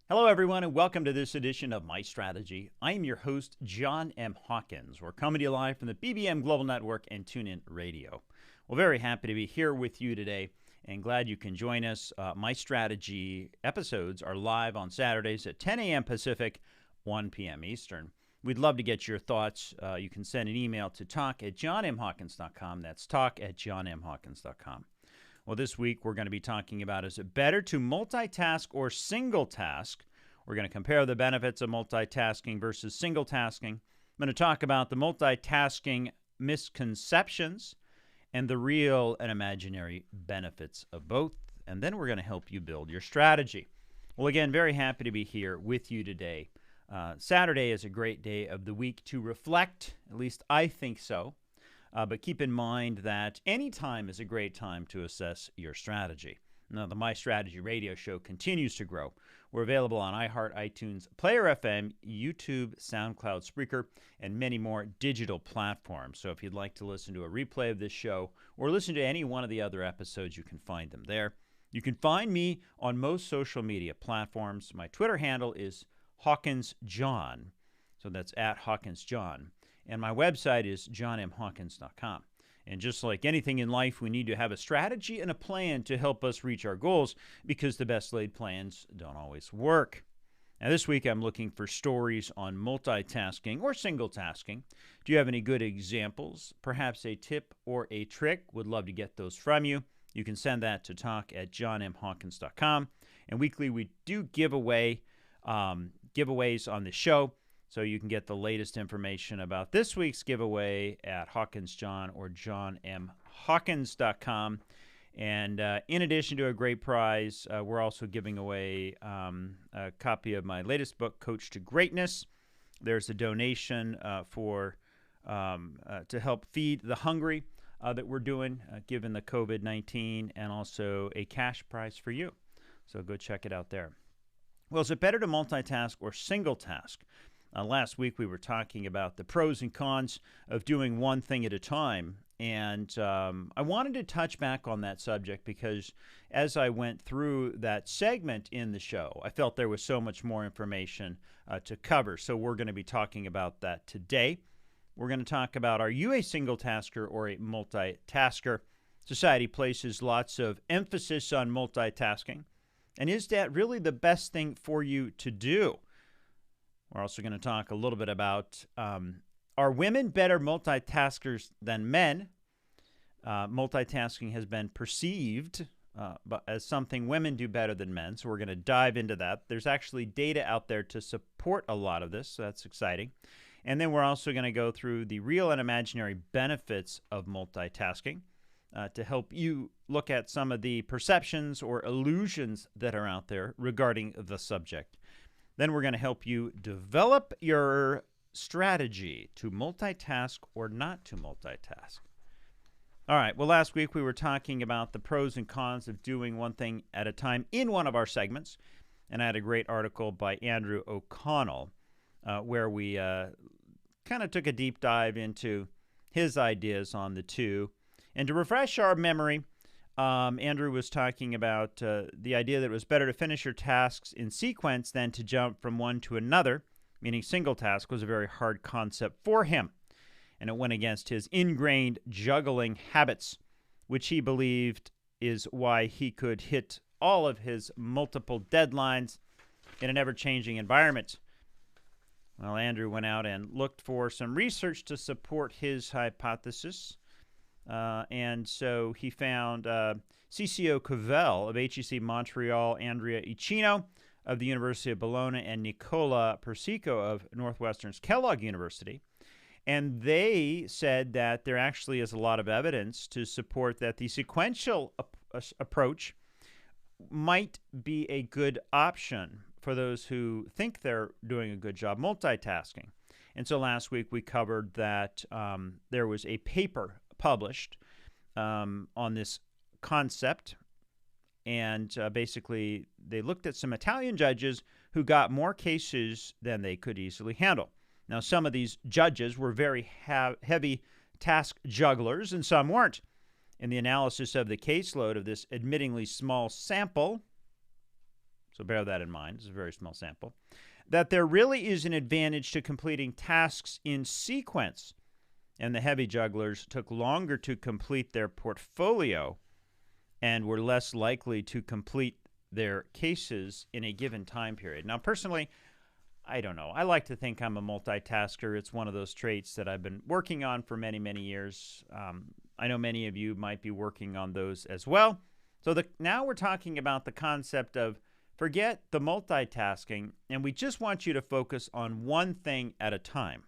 Hello, everyone, and welcome to this edition of My Strategy. I am your host, John M. Hawkins. We're coming to you live from the BBM Global Network and TuneIn Radio. We're very happy to be here with you today and glad you can join us. My Strategy episodes are live on Saturdays at 10 a.m. Pacific, 1 p.m. Eastern. We'd love to get your thoughts. You can send an email to talk@johnmhawkins.com. That's talk@johnmhawkins.com. Well, this week we're going to be talking about, is it better to multitask or single task? We're going to compare the benefits of multitasking versus single tasking. I'm going to talk about the multitasking misconceptions and the real and imaginary benefits of both. And then we're going to help you build your strategy. Well, again, very happy to be here with you today. Saturday is a great day of the week to reflect. At least I think so. But keep in mind that any time is a great time to assess your strategy. Now, the My Strategy radio show continues to grow. We're available on iHeart, iTunes, Player FM, YouTube, SoundCloud, Spreaker, and many more digital platforms. So if you'd like to listen to a replay of this show or listen to any one of the other episodes, you can find them there. You can find me on most social media platforms. My Twitter handle is HawkinsJohn. So that's @HawkinsJohn. And my website is johnmhawkins.com. And just like anything in life, we need to have a strategy and a plan to help us reach our goals, because the best laid plans don't always work. Now, this week I'm looking for stories on multitasking or single tasking. Do you have any good examples? Perhaps a tip or a trick? Would love to get those from you. You can send that to talk@johnmhawkins.com. And weekly we do give away giveaways on the show. So you can get the latest information about this week's giveaway at HawkinsJohn or johnmhawkins.com. And in addition to a great prize, we're also giving away a copy of my latest book, Coach to Greatness. There's a donation to help feed the hungry that we're doing, given the COVID-19, and also a cash prize for you. So go check it out there. Well, is it better to multitask or single task? Last week we were talking about the pros and cons of doing one thing at a time, and I wanted to touch back on that subject because as I went through that segment in the show, I felt there was so much more information to cover. So we're going to be talking about that today. We're going to talk about, are you a single tasker or a multitasker? Society places lots of emphasis on multitasking, and is that really the best thing for you to do? We're also going to talk a little bit about, are women better multitaskers than men? Multitasking has been perceived as something women do better than men, so we're going to dive into that. There's actually data out there to support a lot of this, so that's exciting. And then we're also going to go through the real and imaginary benefits of multitasking to help you look at some of the perceptions or illusions that are out there regarding the subject. Then we're going to help you develop your strategy to multitask or not to multitask. All right, well, last week we were talking about the pros and cons of doing one thing at a time in one of our segments, and I had a great article by Andrew O'Connell where we kind of took a deep dive into his ideas on the two. And to refresh our memory, Andrew was talking about the idea that it was better to finish your tasks in sequence than to jump from one to another, meaning single task was a very hard concept for him. And it went against his ingrained juggling habits, which he believed is why he could hit all of his multiple deadlines in an ever-changing environment. Well, Andrew went out and looked for some research to support his hypothesis. And so he found CCO Cavell of HEC Montreal, Andrea Icino of the University of Bologna, and Nicola Persico of Northwestern's Kellogg University. And they said that there actually is a lot of evidence to support that the sequential approach might be a good option for those who think they're doing a good job multitasking. And so last week we covered that there was a paper published on this concept, and basically they looked at some Italian judges who got more cases than they could easily handle. Now, some of these judges were very heavy task jugglers, and some weren't. In the analysis of the caseload of this admittingly small sample, so bear that in mind. It's a very small sample. That there really is an advantage to completing tasks in sequence, and the heavy jugglers took longer to complete their portfolio and were less likely to complete their cases in a given time period. Now, personally, I don't know. I like to think I'm a multitasker. It's one of those traits that I've been working on for many, many years. I know many of you might be working on those as well. So now we're talking about the concept of forget the multitasking, and we just want you to focus on one thing at a time.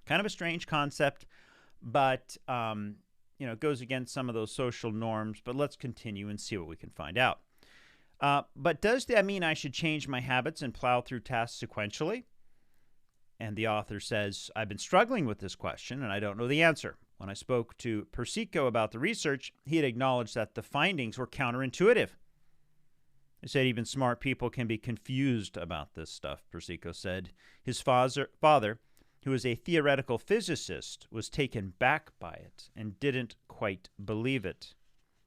Kind of a strange concept, but it goes against some of those social norms. But let's continue and see what we can find out. But does that mean I should change my habits and plow through tasks sequentially? And the author says, I've been struggling with this question, and I don't know the answer. When I spoke to Persico about the research, he had acknowledged that the findings were counterintuitive. He said even smart people can be confused about this stuff, Persico said. His father, who is a theoretical physicist, was taken back by it and didn't quite believe it.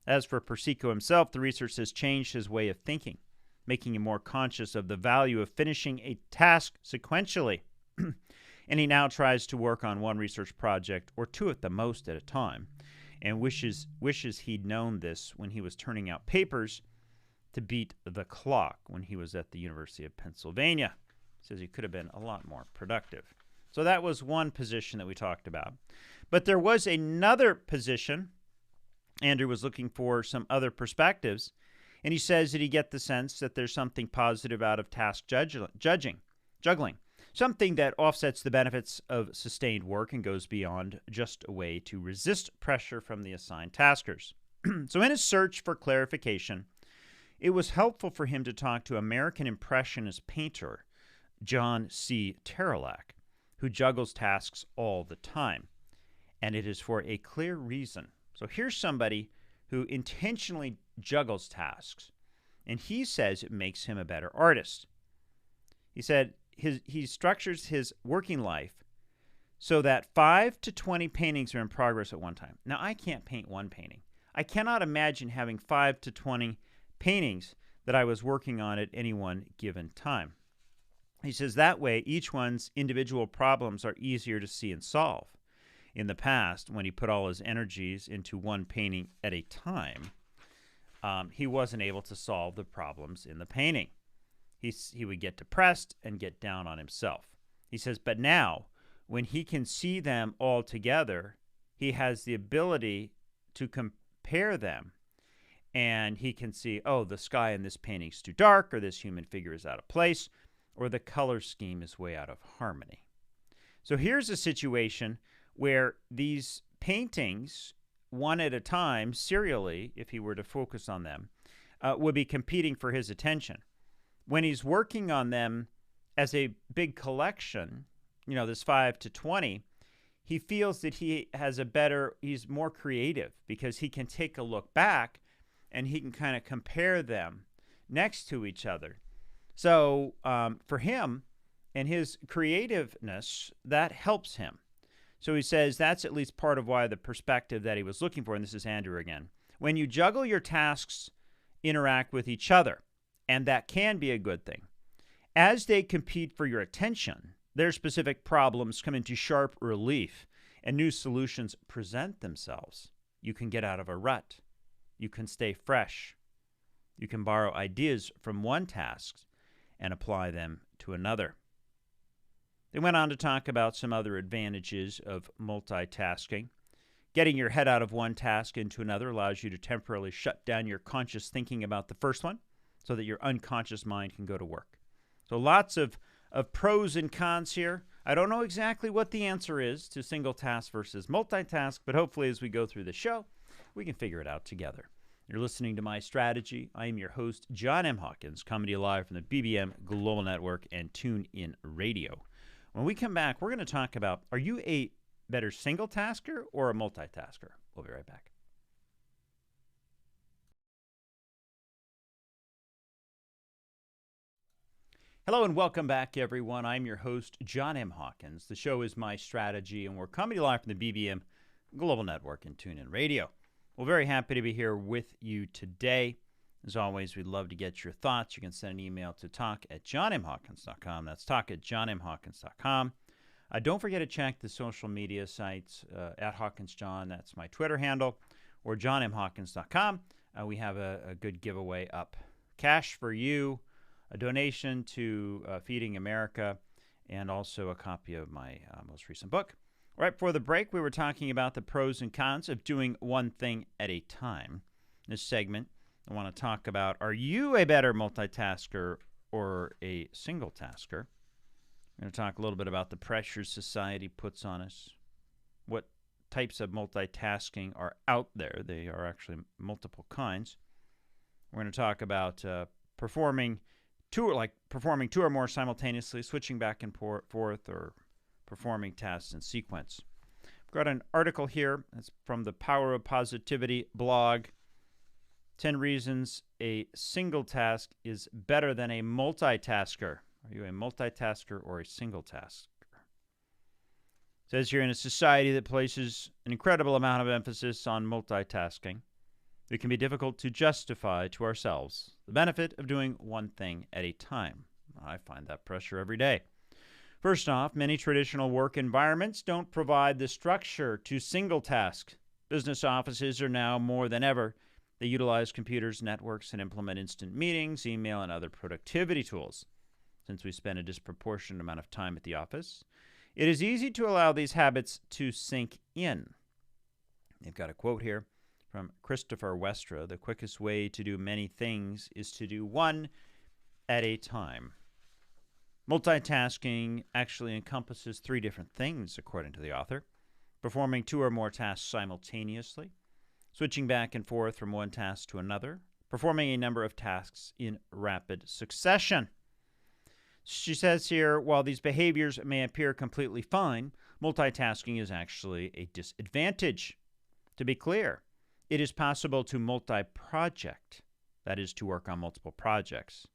As for Persico himself, the research has changed his way of thinking, making him more conscious of the value of finishing a task sequentially. And he now tries to work on one research project, or two at the most at a time, and wishes he'd known this when he was turning out papers to beat the clock when he was at the University of Pennsylvania. He says he could have been a lot more productive. So that was one position that we talked about. But there was another position. Andrew was looking for some other perspectives, and he says that he get the sense that there's something positive out of task juggling, something that offsets the benefits of sustained work and goes beyond just a way to resist pressure from the assigned taskers. So in his search for clarification, it was helpful for him to talk to American Impressionist painter John C. Terrelac, who juggles tasks all the time, and it is for a clear reason. So here's somebody who intentionally juggles tasks, and he says it makes him a better artist. He said he structures his working life so that 5 to 20 paintings are in progress at one time. Now, I can't paint one painting. I cannot imagine having 5 to 20 paintings that I was working on at any one given time. He says that way each one's individual problems are easier to see and solve. In the past, when he put all his energies into one painting at a time, he wasn't able to solve the problems in the painting. He would get depressed and get down on himself. He says, but now, when he can see them all together, he has the ability to compare them, and he can see, oh, the sky in this painting is too dark, or this human figure is out of place, or the color scheme is way out of harmony. So here's a situation where these paintings, one at a time, serially, if he were to focus on them, would be competing for his attention. When he's working on them as a big collection, this 5 to 20, he feels that he's more creative because he can take a look back and he can kind of compare them next to each other. So for him and his creativeness, that helps him. So he says that's at least part of why the perspective that he was looking for, and this is Andrew again. When you juggle, your tasks interact with each other, and that can be a good thing. As they compete for your attention, their specific problems come into sharp relief, and new solutions present themselves. You can get out of a rut. You can stay fresh. You can borrow ideas from one task and apply them to another. They went on to talk about some other advantages of multitasking. Getting your head out of one task into another allows you to temporarily shut down your conscious thinking about the first one so that your unconscious mind can go to work. So lots of pros and cons here. I don't know exactly what the answer is to single task versus multitask, but hopefully as we go through the show, we can figure it out together. You're listening to My Strategy. I am your host, John M. Hawkins, coming to you live from the BBM Global Network and TuneIn Radio. When we come back, we're going to talk about, are you a better single tasker or a multitasker? We'll be right back. Hello and welcome back, everyone. I'm your host, John M. Hawkins. The show is My Strategy, and we're coming to you live from the BBM Global Network and TuneIn Radio. We're very happy to be here with you today. As always, we'd love to get your thoughts. You can send an email to talk@johnmhawkins.com. That's talk@johnmhawkins.com. Don't forget to check the social media sites at Hawkins John. That's my Twitter handle, or johnmhawkins.com. We have a good giveaway up. Cash for you, a donation to Feeding America, and also a copy of my most recent book. Right before the break, we were talking about the pros and cons of doing one thing at a time. In this segment, I want to talk about, are you a better multitasker or a single tasker? We're going to talk a little bit about the pressures society puts on us, what types of multitasking are out there. They are actually multiple kinds. We're going to talk about performing two or more simultaneously, switching back and forth, or performing tasks in sequence. I've got an article here. It's from the Power of Positivity blog. 10 reasons a single task is better than a multitasker. Are you a multitasker or a single tasker? It says here, in a society that places an incredible amount of emphasis on multitasking, it can be difficult to justify to ourselves the benefit of doing one thing at a time. I find that pressure every day. First off, many traditional work environments don't provide the structure to single task. Business offices are now more than ever. They utilize computers, networks, and implement instant meetings, email, and other productivity tools. Since we spend a disproportionate amount of time at the office, it is easy to allow these habits to sink in. They've got a quote here from Christopher Westra: "The quickest way to do many things is to do one at a time." Multitasking actually encompasses 3 different things, according to the author: performing 2 or more tasks simultaneously, switching back and forth from one task to another, performing a number of tasks in rapid succession. She says here, while these behaviors may appear completely fine, multitasking is actually a disadvantage. To be clear, it is possible to multi-project, that is, to work on multiple projects,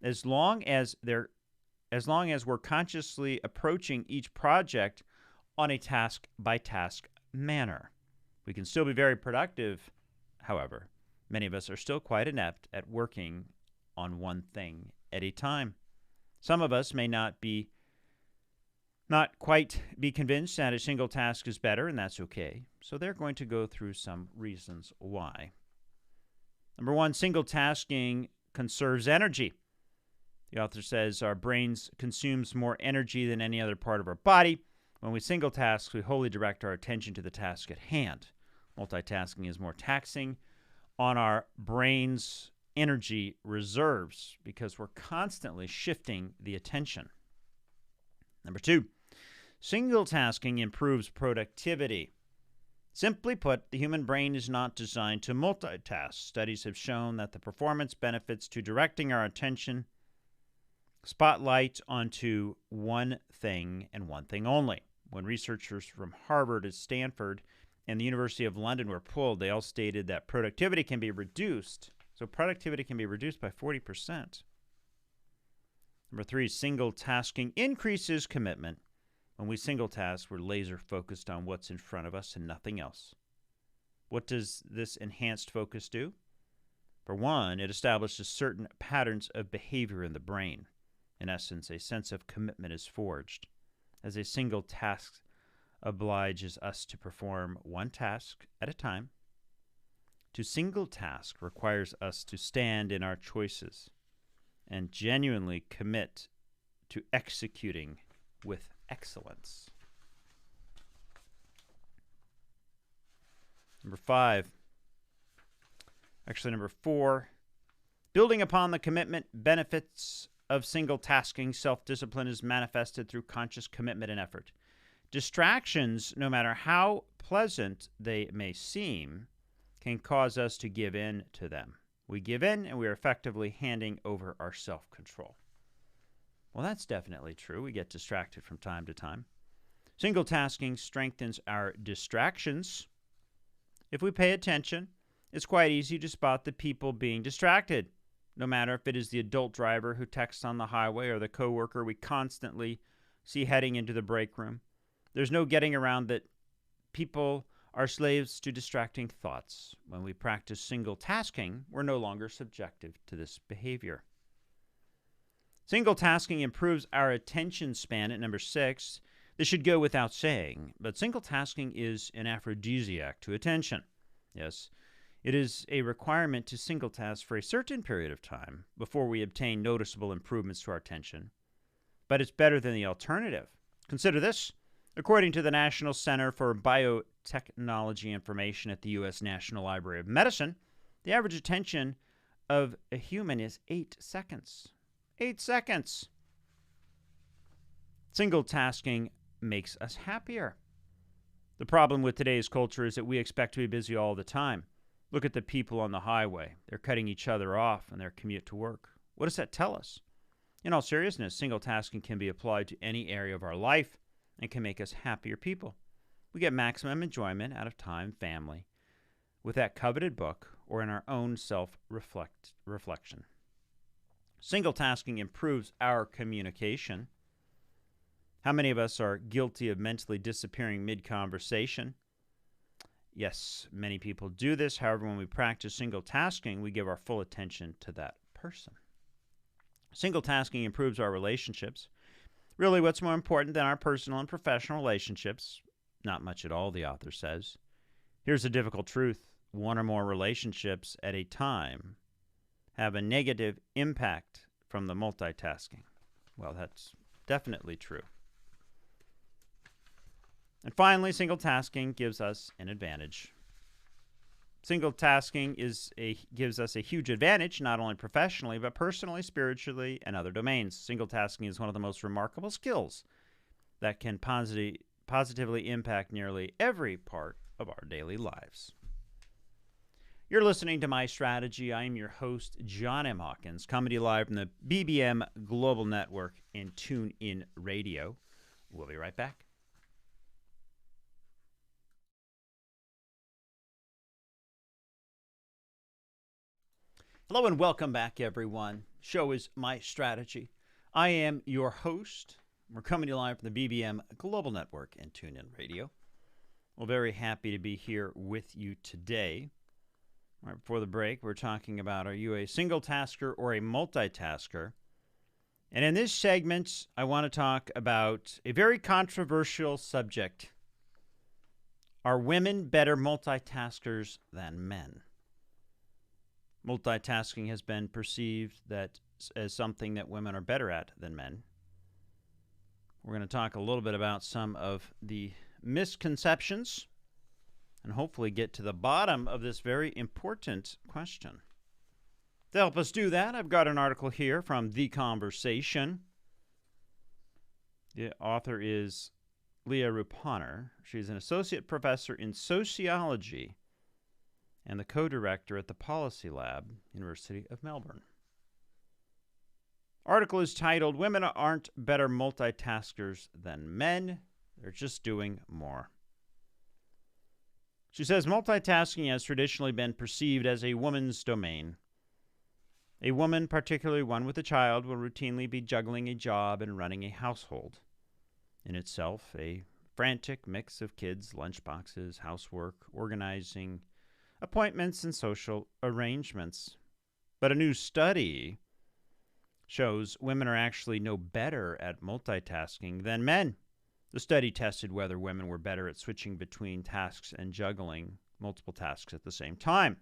as long as we're consciously approaching each project on a task-by-task manner. We can still be very productive, however. Many of us are still quite inept at working on one thing at a time. Some of us may not quite be convinced that a single task is better, and that's okay. So they're going to go through some reasons why. Number 1, single tasking conserves energy. The author says our brains consumes more energy than any other part of our body. When we single task, we wholly direct our attention to the task at hand. Multitasking is more taxing on our brain's energy reserves because we're constantly shifting the attention. Number 2, single tasking improves productivity. Simply put, the human brain is not designed to multitask. Studies have shown that the performance benefits to directing our attention spotlight onto one thing and one thing only. When researchers from Harvard and Stanford and the University of London were polled, they all stated that productivity can be reduced. So productivity can be reduced by 40%. Number 3, single tasking increases commitment. When we single task, we're laser focused on what's in front of us and nothing else. What does this enhanced focus do? For one, it establishes certain patterns of behavior in the brain. In essence, a sense of commitment is forged, as a single task obliges us to perform one task at a time. To single task requires us to stand in our choices and genuinely commit to executing with excellence. Number 4, building upon the commitment benefits of single tasking, self-discipline is manifested through conscious commitment and effort. Distractions, no matter how pleasant they may seem, can cause us to give in to them. We give in and we are effectively handing over our self-control. Well, that's definitely true. We get distracted from time to time. Single tasking strengthens our distractions. If we pay attention, it's quite easy to spot the people being distracted, no matter if it is the adult driver who texts on the highway or the coworker we constantly see heading into the break room. There's no getting around that people are slaves to distracting thoughts. When we practice single tasking, we're no longer subjective to this behavior. Single tasking improves our attention span at number 6. This should go without saying, but single tasking is an aphrodisiac to attention. Yes, it is a requirement to single task for a certain period of time before we obtain noticeable improvements to our attention. But it's better than the alternative. Consider this. According to the National Center for Biotechnology Information at the U.S. National Library of Medicine, the average attention of a human is 8 seconds. 8 seconds. Single tasking makes us happier. The problem with today's culture is that we expect to be busy all the time. Look at the people on the highway. They're cutting each other off in their commute to work. What does that tell us? In all seriousness, single tasking can be applied to any area of our life and can make us happier people. We get maximum enjoyment out of time, family, with that coveted book, or in our own self-reflection. Single tasking improves our communication. How many of us are guilty of mentally disappearing mid-conversation? Yes, many people do this. However, when we practice single tasking, we give our full attention to that person. Single tasking improves our relationships. Really, what's more important than our personal and professional relationships? Not much at all, the author says. Here's a difficult truth. One or more relationships at a time have a negative impact from the multitasking. Well, that's definitely true. And finally, single tasking gives us an advantage. Single tasking gives us a huge advantage, not only professionally, but personally, spiritually, and other domains. Single tasking is one of the most remarkable skills that can positively impact nearly every part of our daily lives. You're listening to My Strategy. I am your host, John M. Hawkins, coming to you live from the BBM Global Network and TuneIn Radio. We'll be right back. Hello and welcome back, everyone. Show is My Strategy. I am your host. We're coming to you live from the BBM Global Network and TuneIn Radio. We're very happy to be here with you today. Right before the break, we're talking about, are you a single tasker or a multitasker? And in this segment, I want to talk about a very controversial subject. Are women better multitaskers than men? Multitasking has been perceived as something that women are better at than men. We're going to talk a little bit about some of the misconceptions and hopefully get to the bottom of this very important question. To help us do that, I've got an article here from The Conversation. The author is Leah Rupaner. She's an associate professor in sociology and the co-director at the Policy Lab, University of Melbourne. Article is titled, Women Aren't Better Multitaskers Than Men. They're Just Doing More. She says multitasking has traditionally been perceived as a woman's domain. A woman, particularly one with a child, will routinely be juggling a job and running a household. In itself, a frantic mix of kids, lunchboxes, housework, organizing, appointments, and social arrangements. But a new study shows women are actually no better at multitasking than men. The study tested whether women were better at switching between tasks and juggling multiple tasks at the same time.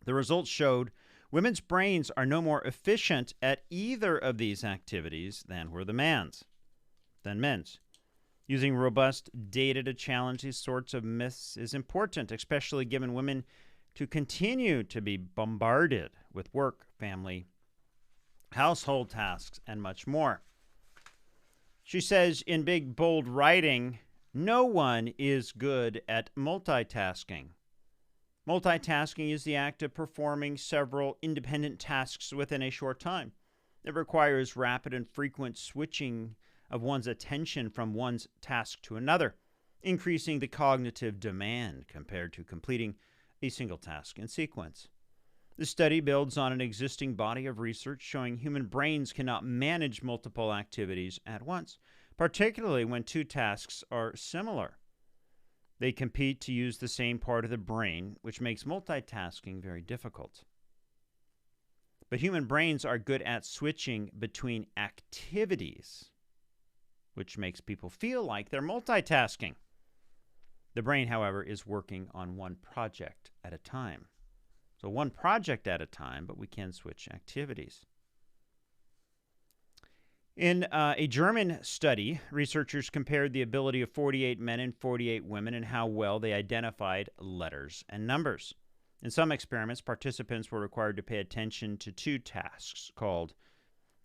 The results showed women's brains are no more efficient at either of these activities than were men's. Using robust data to challenge these sorts of myths is important, especially given women to continue to be bombarded with work, family, household tasks, and much more. She says in big, bold writing, no one is good at multitasking. Multitasking is the act of performing several independent tasks within a short time. It requires rapid and frequent switching of one's attention from one's task to another, increasing the cognitive demand compared to completing a single task in sequence. The study builds on an existing body of research showing human brains cannot manage multiple activities at once, particularly when two tasks are similar. They compete to use the same part of the brain, which makes multitasking very difficult. But human brains are good at switching between activities, which makes people feel like they're multitasking. The brain, however, is working on one project at a time. So one project at a time, but we can switch activities. In a German study, researchers compared the ability of 48 men and 48 women and how well they identified letters and numbers. In some experiments, participants were required to pay attention to two tasks called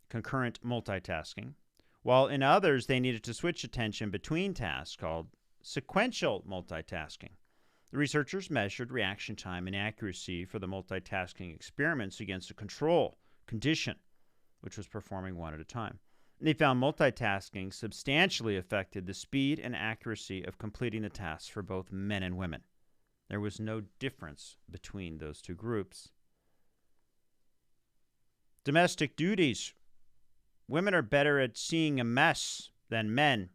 concurrent multitasking, while in others they needed to switch attention between tasks called sequential multitasking. The researchers measured reaction time and accuracy for the multitasking experiments against a control condition, which was performing one at a time. And they found multitasking substantially affected the speed and accuracy of completing the tasks for both men and women. There was no difference between those two groups. Domestic duties. Women are better at seeing a mess than men.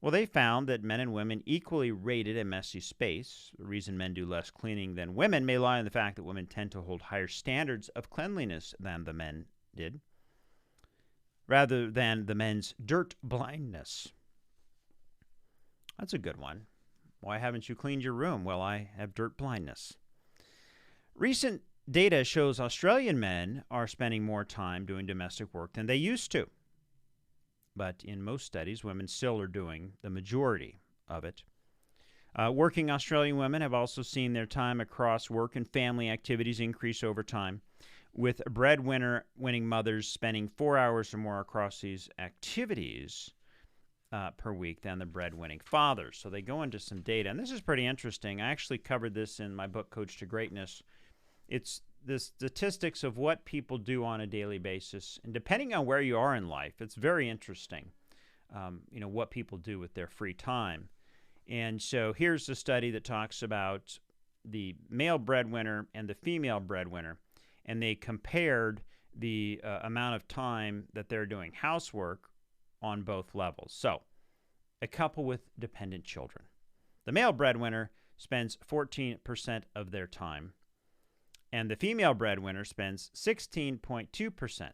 Well, they found that men and women equally rated a messy space. The reason men do less cleaning than women may lie in the fact that women tend to hold higher standards of cleanliness than the men did, rather than the men's dirt blindness. That's a good one. Why haven't you cleaned your room? Well, I have dirt blindness. Recent data shows Australian men are spending more time doing domestic work than they used to. But in most studies, women still are doing the majority of it. Working Australian women have also seen their time across work and family activities increase over time, with breadwinning mothers spending 4 hours or more across these activities per week than the breadwinning fathers. So they go into some data, and this is pretty interesting. I actually covered this in my book, Coach to Greatness. It's the statistics of what people do on a daily basis, and depending on where you are in life, it's very interesting, what people do with their free time. And so here's a study that talks about the male breadwinner and the female breadwinner, and they compared the amount of time that they're doing housework on both levels. So, a couple with dependent children. The male breadwinner spends 14% of their time, and the female breadwinner spends 16.2%.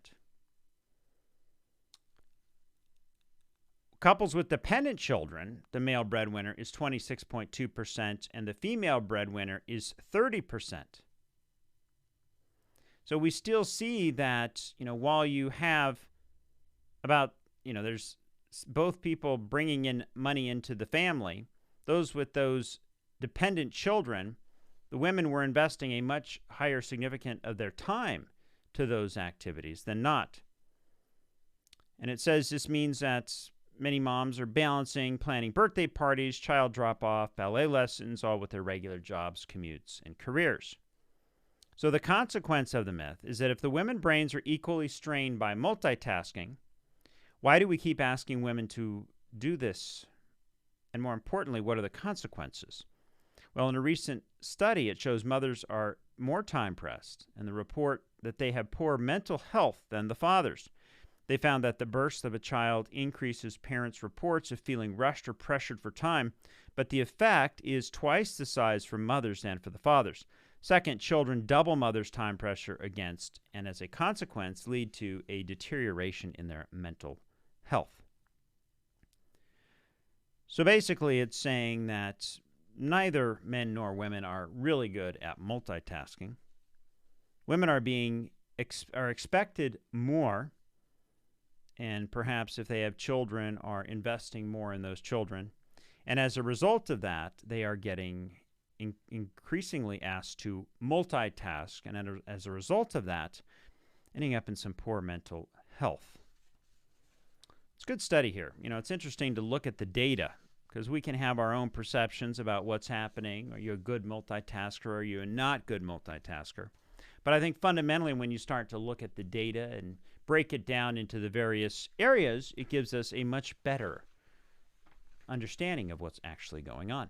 Couples with dependent children, the male breadwinner is 26.2%, and the female breadwinner is 30%. So we still see that, while you have about, there's both people bringing in money into the family, those with those dependent children, the women were investing a much higher significant of their time to those activities than not. And it says this means that many moms are balancing planning birthday parties, child drop-off, ballet lessons, all with their regular jobs, commutes, and careers. So the consequence of the myth is that if the women brains are equally strained by multitasking, why do we keep asking women to do this? And more importantly, what are the consequences? Well, in a recent study, it shows mothers are more time-pressed, and the report that they have poor mental health than the fathers. They found that the birth of a child increases parents' reports of feeling rushed or pressured for time, but the effect is twice the size for mothers than for the fathers. Second, children double mothers' time pressure against, and as a consequence, lead to a deterioration in their mental health. So basically, it's saying that neither men nor women are really good at multitasking. Women are expected more, and perhaps if they have children, are investing more in those children. And as a result of that, they are getting increasingly asked to multitask, and as a result of that, ending up in some poor mental health. It's a good study here. It's interesting to look at the data, because we can have our own perceptions about what's happening. Are you a good multitasker? Or are you a not good multitasker? But I think fundamentally, when you start to look at the data and break it down into the various areas, it gives us a much better understanding of what's actually going on.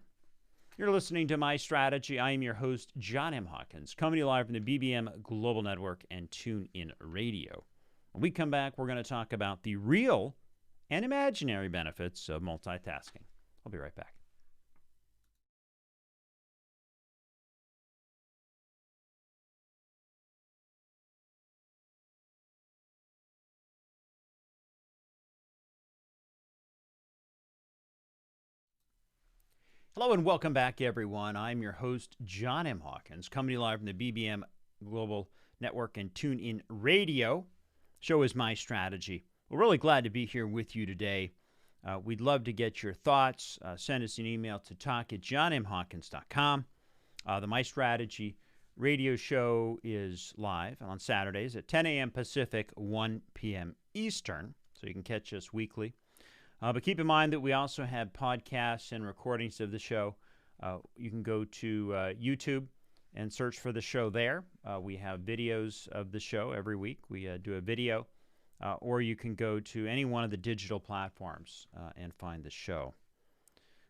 You're listening to My Strategy. I am your host, John M. Hawkins, coming to you live from the BBM Global Network and TuneIn Radio. When we come back, we're going to talk about the real and imaginary benefits of multitasking. I'll be right back. Hello and welcome back, everyone. I'm your host, John M. Hawkins, coming to you live from the BBM Global Network and TuneIn Radio. Show is My Strategy. We're really glad to be here with you today. We'd love to get your thoughts. Send us an email to talk@johnmhawkins.com. The My Strategy radio show is live on Saturdays at 10 a.m. Pacific, 1 p.m. Eastern, so you can catch us weekly. But keep in mind that we also have podcasts and recordings of the show. You can go to YouTube and search for the show there. We have videos of the show every week. We do a video. Or you can go to any one of the digital platforms and find the show.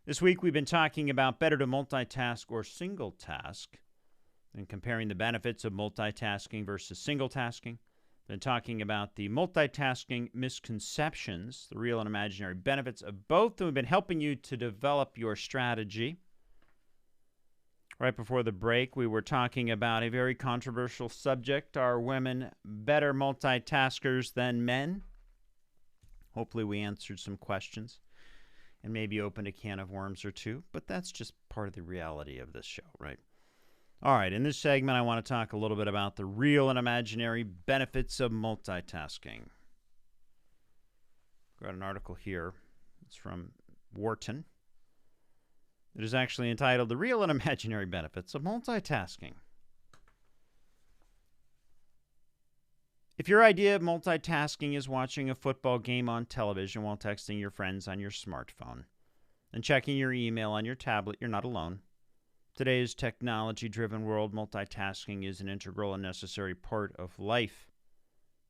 This week we've been talking about better to multitask or single task and comparing the benefits of multitasking versus single tasking. Been talking about the multitasking misconceptions, the real and imaginary benefits of both, and we've been helping you to develop your strategy. Right before the break, we were talking about a very controversial subject. Are women better multitaskers than men? Hopefully we answered some questions and maybe opened a can of worms or two, but that's just part of the reality of this show, right? All right, in this segment, I want to talk a little bit about the real and imaginary benefits of multitasking. Got an article here. It's from Wharton. It is actually entitled The Real and Imaginary Benefits of Multitasking. If your idea of multitasking is watching a football game on television while texting your friends on your smartphone and checking your email on your tablet, you're not alone. Today's technology-driven world, multitasking is an integral and necessary part of life.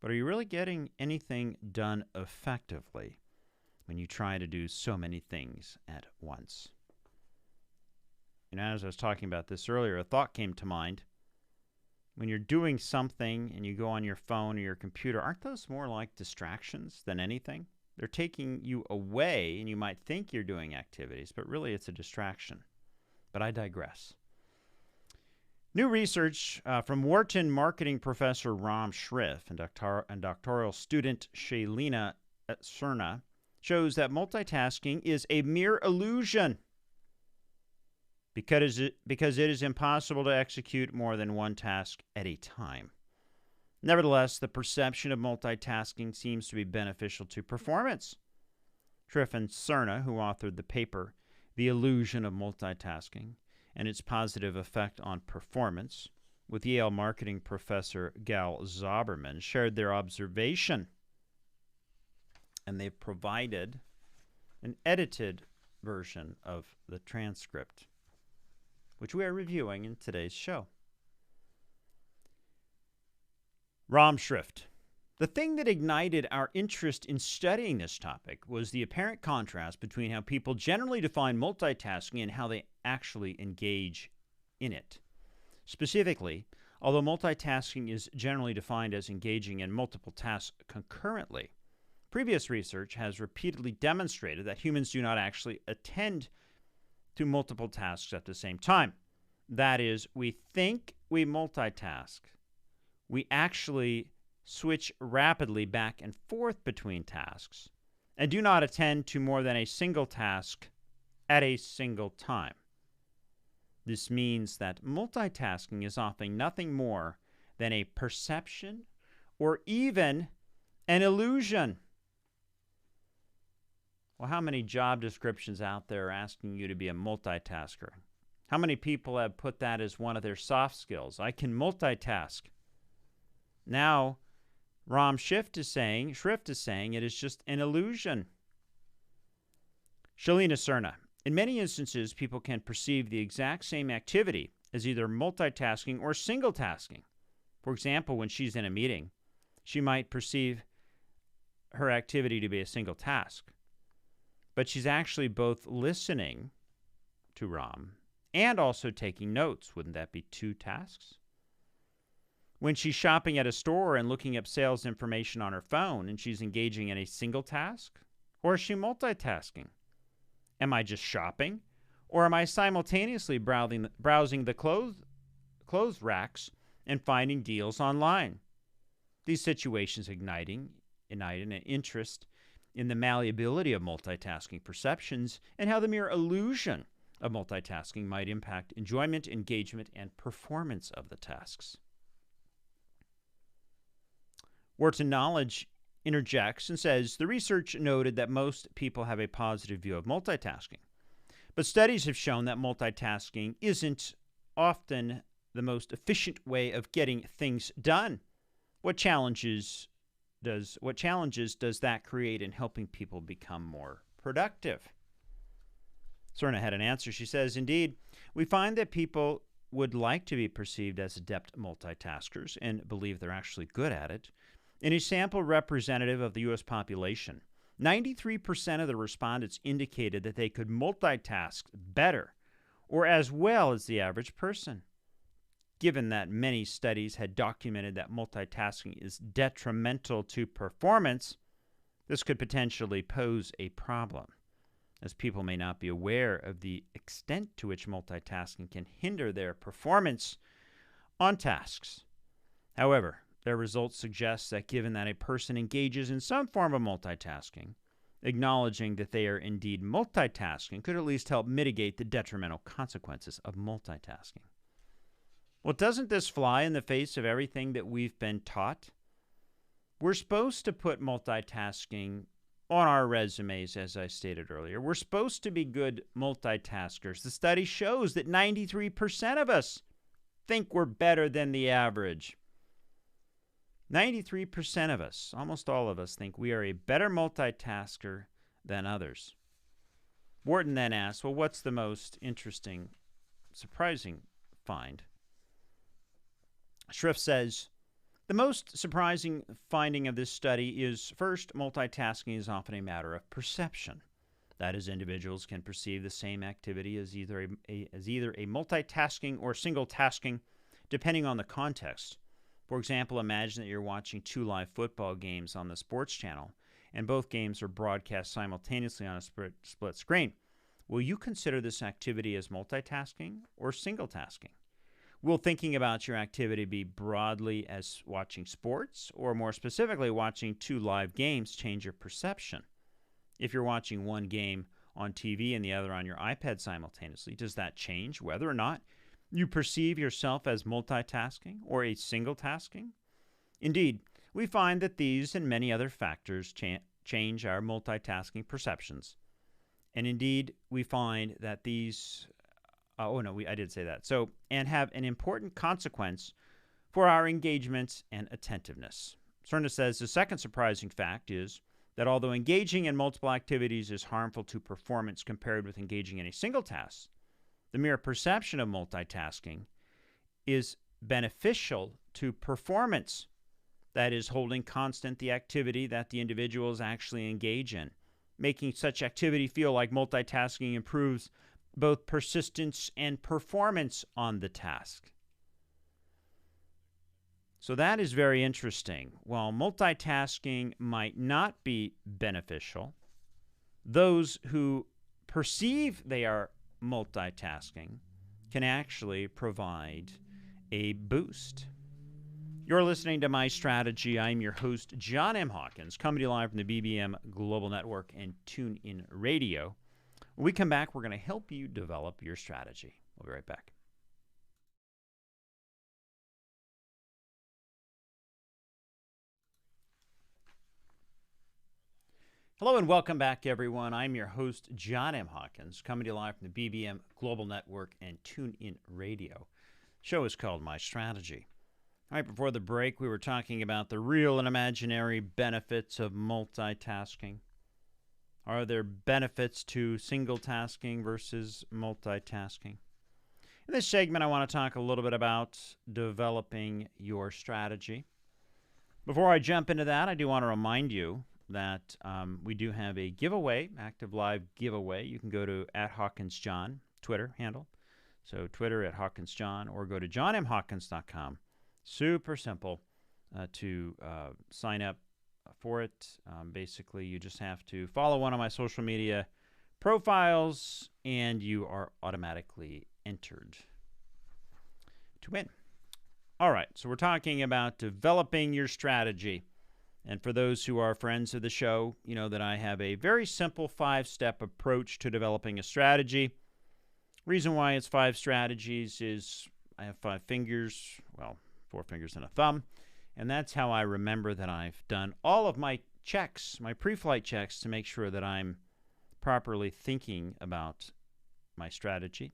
But are you really getting anything done effectively when you try to do so many things at once? You know, as I was talking about this earlier, a thought came to mind. When you're doing something and you go on your phone or your computer, aren't those more like distractions than anything? They're taking you away, and you might think you're doing activities, but really it's a distraction. But I digress. New research from Wharton marketing professor Ram Shrift and doctoral student Shailina Serna shows that multitasking is a mere illusion because it is impossible to execute more than one task at a time. Nevertheless, the perception of multitasking seems to be beneficial to performance. Shrift and Serna, who authored the paper, The Illusion of Multitasking and Its Positive Effect on Performance, with Yale marketing professor Gal Zauberman, shared their observation. And they've provided an edited version of the transcript, which we are reviewing in today's show. Ram Shrift. The thing that ignited our interest in studying this topic was the apparent contrast between how people generally define multitasking and how they actually engage in it. Specifically, although multitasking is generally defined as engaging in multiple tasks concurrently, previous research has repeatedly demonstrated that humans do not actually attend to multiple tasks at the same time. That is, we think we multitask. We actually switch rapidly back and forth between tasks and do not attend to more than a single task at a single time. This means that multitasking is often nothing more than a perception or even an illusion. Well, how many job descriptions out there are asking you to be a multitasker? How many people have put that as one of their soft skills? I can multitask. Now, Ram Shrift is saying it is just an illusion. Shailina Serna. In many instances, people can perceive the exact same activity as either multitasking or single tasking. For example, when she's in a meeting, she might perceive her activity to be a single task. But she's actually both listening to Ram and also taking notes. Wouldn't that be two tasks? When she's shopping at a store and looking up sales information on her phone and she's engaging in a single task? Or is she multitasking? Am I just shopping? Or am I simultaneously browsing the clothes racks and finding deals online? These situations ignite an interest in the malleability of multitasking perceptions and how the mere illusion of multitasking might impact enjoyment, engagement, and performance of the tasks. Wharton Knowledge interjects and says, the research noted that most people have a positive view of multitasking, but studies have shown that multitasking isn't often the most efficient way of getting things done. What challenges does that create in helping people become more productive? Serna had an answer. She says, indeed, we find that people would like to be perceived as adept multitaskers and believe they're actually good at it. In a sample representative of the U.S. population, 93% of the respondents indicated that they could multitask better or as well as the average person. Given that many studies had documented that multitasking is detrimental to performance, this could potentially pose a problem, as people may not be aware of the extent to which multitasking can hinder their performance on tasks. However, their results suggest that given that a person engages in some form of multitasking, acknowledging that they are indeed multitasking could at least help mitigate the detrimental consequences of multitasking. Well, doesn't this fly in the face of everything that we've been taught? We're supposed to put multitasking on our resumes, as I stated earlier. We're supposed to be good multitaskers. The study shows that 93% of us think we're better than the average. 93% of us, almost all of us, think we are a better multitasker than others. Wharton then asks, well, what's the most interesting, surprising find? Schrift says, the most surprising finding of this study is, first, multitasking is often a matter of perception. That is, individuals can perceive the same activity as either a multitasking or single tasking, depending on the context. For example, imagine that you're watching 2 live football games on the sports channel, and both games are broadcast simultaneously on a split screen. Will you consider this activity as multitasking or single tasking? Will thinking about your activity be broadly as watching sports, or more specifically, watching 2 live games change your perception? If you're watching one game on TV and the other on your iPad simultaneously, does that change whether or not you perceive yourself as multitasking or a single tasking? Indeed, we find that these and many other factors change our multitasking perceptions. And indeed, we find that these, I did say that. And have an important consequence for our engagement and attentiveness. Serna says the second surprising fact is that although engaging in multiple activities is harmful to performance compared with engaging in a single task, the mere perception of multitasking is beneficial to performance. That is, holding constant the activity that the individuals actually engage in. Making such activity feel like multitasking improves both persistence and performance on the task. So that is very interesting. While multitasking might not be beneficial, those who perceive they are multitasking can actually provide a boost. You're listening to My Strategy. I'm your host, John M. Hawkins, coming to you live from the BBM Global Network and TuneIn Radio. When we come back, we're going to help you develop your strategy. We'll be right back. Hello and welcome back, everyone. I'm your host, John M. Hawkins, coming to you live from the BBM Global Network and TuneIn Radio. The show is called My Strategy. All right, before the break, we were talking about the real and imaginary benefits of multitasking. Are there benefits to single tasking versus multitasking? In this segment, I want to talk a little bit about developing your strategy. Before I jump into that, I do want to remind you that we do have a giveaway, active live giveaway. You can go to @HawkinsJohn, Twitter handle. So Twitter @HawkinsJohn, or go to johnmhawkins.com. Super simple to sign up for it. Basically, you just have to follow one of my social media profiles, and you are automatically entered to win. All right, so we're talking about developing your strategy. And for those who are friends of the show, you know that I have a very simple 5-step approach to developing a strategy. Reason why it's 5 strategies is I have 5 fingers, well, 4 fingers and a thumb, and that's how I remember that I've done all of my checks, my pre-flight checks, to make sure that I'm properly thinking about my strategy.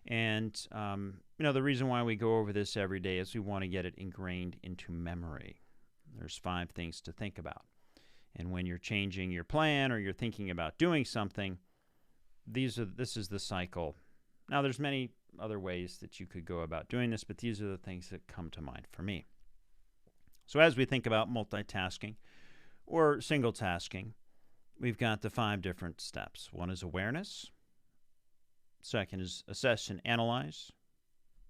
And, the reason why we go over this every day is we want to get it ingrained into memory. There's 5 things to think about. And when you're changing your plan or you're thinking about doing something, this is the cycle. Now, there's many other ways that you could go about doing this, but these are the things that come to mind for me. So as we think about multitasking or single tasking, we've got the 5 different steps. 1 is awareness. 2nd is assess and analyze.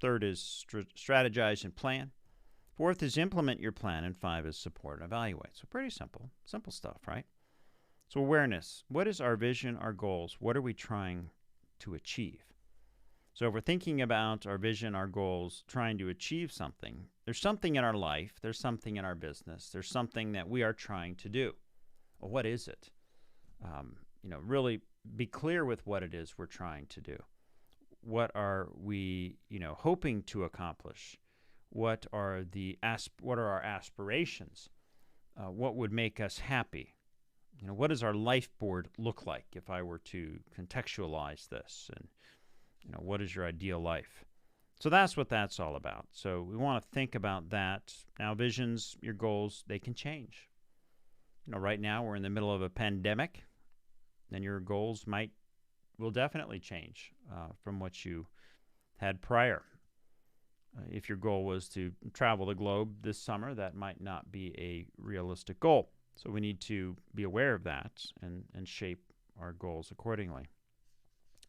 3rd is strategize and plan. 4th is implement your plan, and 5 is support and evaluate. So pretty simple stuff, right? So awareness, what is our vision, our goals? What are we trying to achieve? So if we're thinking about our vision, our goals, trying to achieve something, there's something in our life, there's something in our business, there's something that we are trying to do. Well, what is it? Really be clear with what it is we're trying to do. What are we, hoping to accomplish? What are our aspirations? What would make us happy? What does our life board look like if I were to contextualize this? And, what is your ideal life? So that's what that's all about. So we want to think about that. Now, visions, your goals, they can change. Right now we're in the middle of a pandemic, and your goals will definitely change from what you had prior. If your goal was to travel the globe this summer, that might not be a realistic goal. So we need to be aware of that and shape our goals accordingly.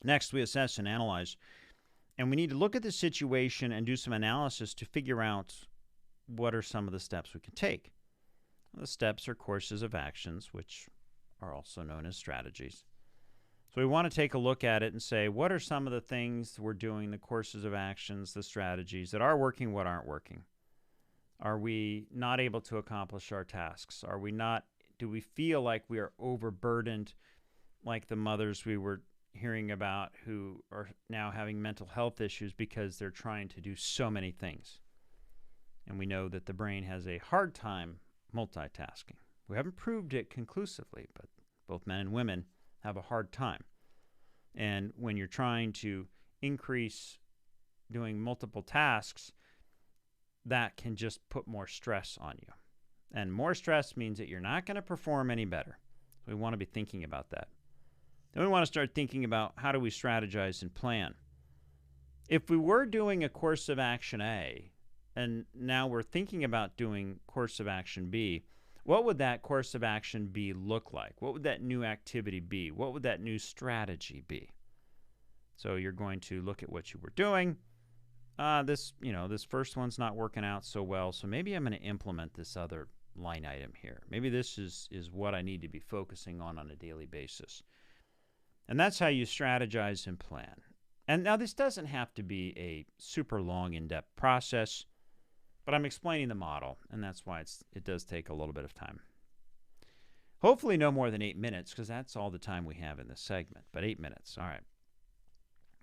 Next, we assess and analyze. And we need to look at the situation and do some analysis to figure out what are some of the steps we can take. The steps are courses of actions, which are also known as strategies. So we want to take a look at it and say, what are some of the things we're doing, the courses of actions, the strategies that are working, what aren't working? Are we not able to accomplish our tasks? Do we feel like we are overburdened, like the mothers we were hearing about who are now having mental health issues because they're trying to do so many things? And we know that the brain has a hard time multitasking. We haven't proved it conclusively, but both men and women have a hard time. And when you're trying to increase doing multiple tasks, that can just put more stress on you. And more stress means that you're not going to perform any better. So we want to be thinking about that. Then we want to start thinking about how do we strategize and plan. If we were doing a course of action A, and now we're thinking about doing course of action B, what would that course of action B look like? What would that new activity be? What would that new strategy be? So you're going to look at what you were doing. This first one's not working out so well, so maybe I'm going to implement this other line item here. Maybe this is what I need to be focusing on a daily basis. And that's how you strategize and plan. And now this doesn't have to be a super long, in-depth process, but I'm explaining the model, and that's why it does take a little bit of time. Hopefully no more than 8 minutes, because that's all the time we have in this segment, but 8 minutes. All right.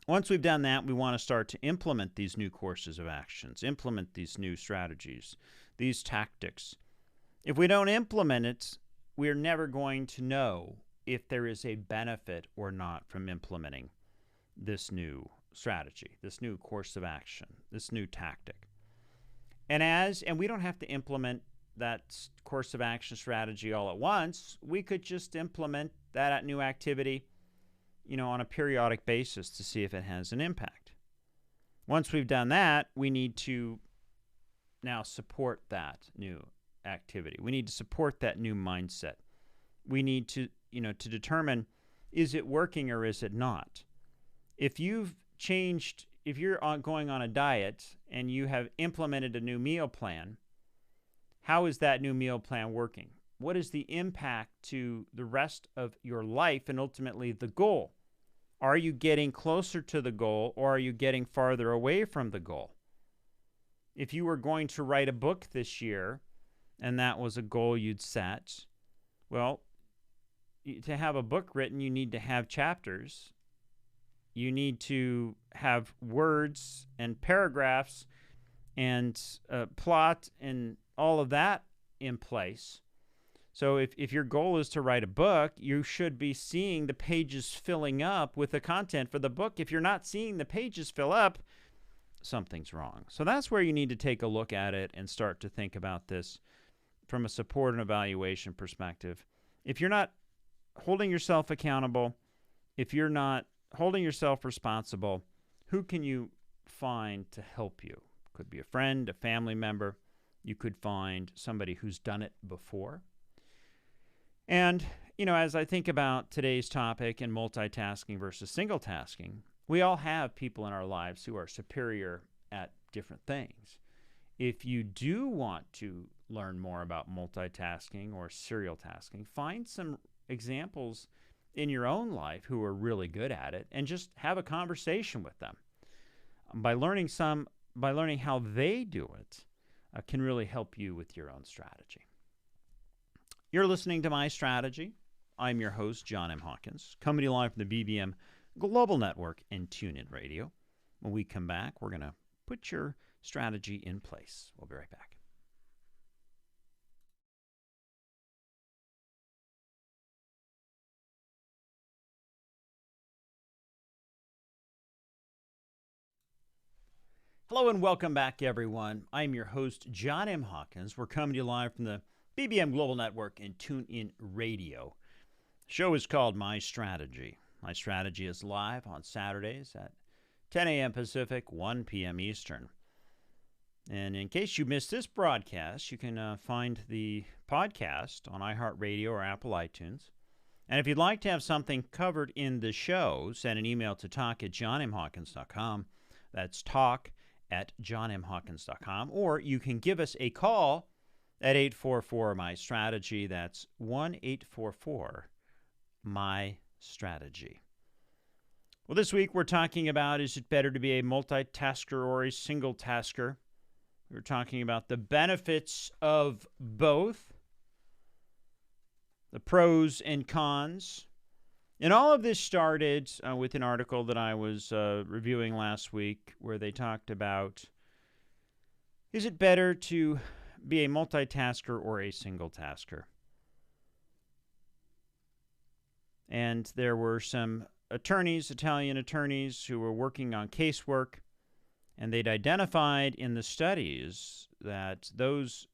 Once we've done that, we want to start to implement these new courses of actions, implement these new strategies, these tactics. If we don't implement it, we're never going to know if there is a benefit or not from implementing this new strategy, this new course of action, this new tactic. And we don't have to implement that course of action strategy all at once. We could just implement that new activity, on a periodic basis to see if it has an impact. Once we've done that, we need to now support that new activity. We need to support that new mindset. We need to, to determine, is it working or is it not? If you're going on a diet and you have implemented a new meal plan, how is that new meal plan working? What is the impact to the rest of your life and ultimately the goal? Are you getting closer to the goal or are you getting farther away from the goal? If you were going to write a book this year and that was a goal you'd set, well, to have a book written, you need to have chapters. You need to have words and paragraphs and plot and all of that in place. So if your goal is to write a book, you should be seeing the pages filling up with the content for the book. If you're not seeing the pages fill up, something's wrong. So that's where you need to take a look at it and start to think about this from a support and evaluation perspective. If you're not holding yourself accountable, if you're not holding yourself responsible, who can you find to help you? Could be a friend, a family member. You could find somebody who's done it before. And, as I think about today's topic and multitasking versus single tasking, we all have people in our lives who are superior at different things. If you do want to learn more about multitasking or serial tasking, find some examples in your own life who are really good at it and just have a conversation with them. By learning how they do it, can really help you with your own strategy. You're listening to My Strategy. I'm your host, John M. Hawkins, coming to you live from the BBM Global Network and TuneIn Radio. When we come back, we're going to put your strategy in place. We'll be right back. Hello and welcome back, everyone. I'm your host, John M. Hawkins. We're coming to you live from the BBM Global Network and TuneIn Radio. The show is called My Strategy. My Strategy is live on Saturdays at 10 a.m. Pacific, 1 p.m. Eastern. And in case you missed this broadcast, you can find the podcast on iHeartRadio or Apple iTunes. And if you'd like to have something covered in the show, send an email to talk@johnmhawkins.com. That's talk@johnmhawkins.com. Or you can give us a call at 844-MY-STRATEGY. That's 1-844-MY-STRATEGY. Well, this week we're talking about, is it better to be a multitasker or a single tasker? We're talking about the benefits of both, the pros and cons. And all of this started with an article that I was reviewing last week where they talked about, is it better to be a multitasker or a single tasker? And there were some Italian attorneys, who were working on casework, and they'd identified in the studies that those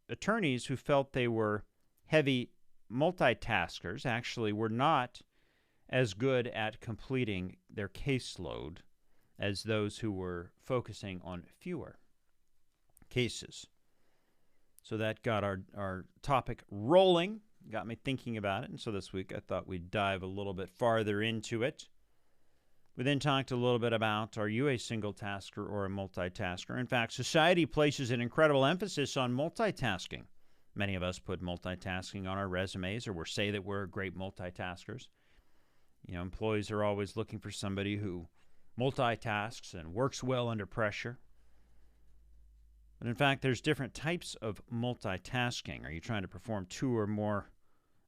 attorneys who felt they were heavy multitaskers actually were not as good at completing their caseload as those who were focusing on fewer cases. So that got our topic rolling, got me thinking about it. And so this week I thought we'd dive a little bit farther into it. We then talked a little bit about, are you a single tasker or a multitasker? In fact, society places an incredible emphasis on multitasking. Many of us put multitasking on our resumes, or we say that we're great multitaskers. Employees are always looking for somebody who multitasks and works well under pressure. But in fact, there's different types of multitasking. Are you trying to perform two or more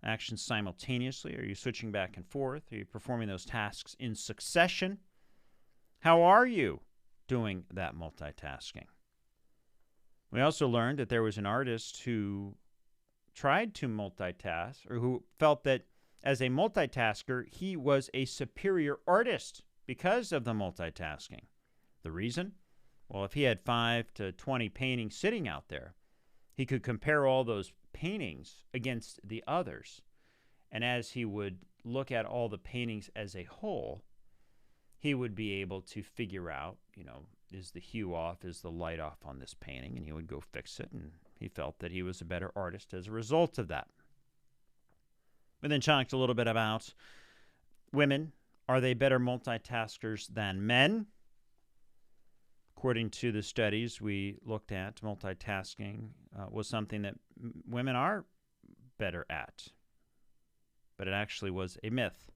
actions simultaneously? Are you switching back and forth? Are you performing those tasks in succession? How are you doing that multitasking? We also learned that there was an artist who tried to multitask, or who felt that as a multitasker, he was a superior artist because of the multitasking. The reason? Well, if he had 5 to 20 paintings sitting out there, he could compare all those paintings against the others. And as he would look at all the paintings as a whole, he would be able to figure out, is the hue off, is the light off on this painting, and he would go fix it, and he felt that he was a better artist as a result of that. We then talked a little bit about women. Are they better multitaskers than men? According to the studies we looked at, multitasking was something that women are better at, but it actually was a myth.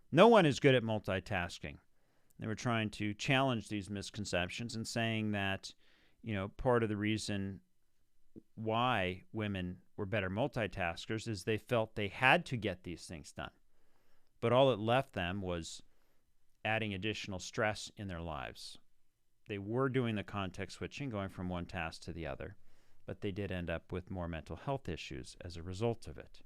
No one is good at multitasking. They were trying to challenge these misconceptions and saying that, part of the reason why women were better multitaskers is they felt they had to get these things done. But all it left them was adding additional stress in their lives. They were doing the context switching, going from one task to the other, but they did end up with more mental health issues as a result of it.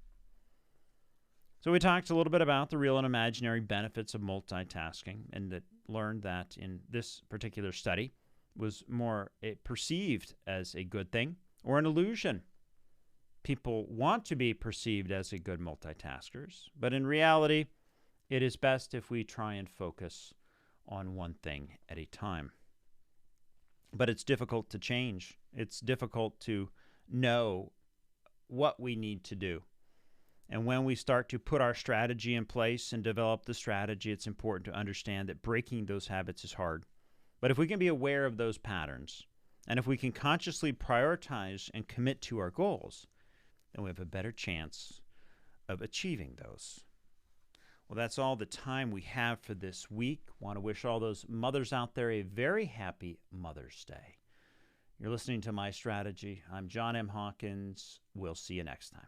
So we talked a little bit about the real and imaginary benefits of multitasking, and that learned that in this particular study was more perceived as a good thing or an illusion. People want to be perceived as a good multitaskers, but in reality, it is best if we try and focus on one thing at a time. But it's difficult to change. It's difficult to know what we need to do. And when we start to put our strategy in place and develop the strategy, it's important to understand that breaking those habits is hard. But if we can be aware of those patterns, and if we can consciously prioritize and commit to our goals, then we have a better chance of achieving those. Well, that's all the time we have for this week. I want to wish all those mothers out there a very happy Mother's Day. You're listening to My Strategy. I'm John M. Hawkins. We'll see you next time.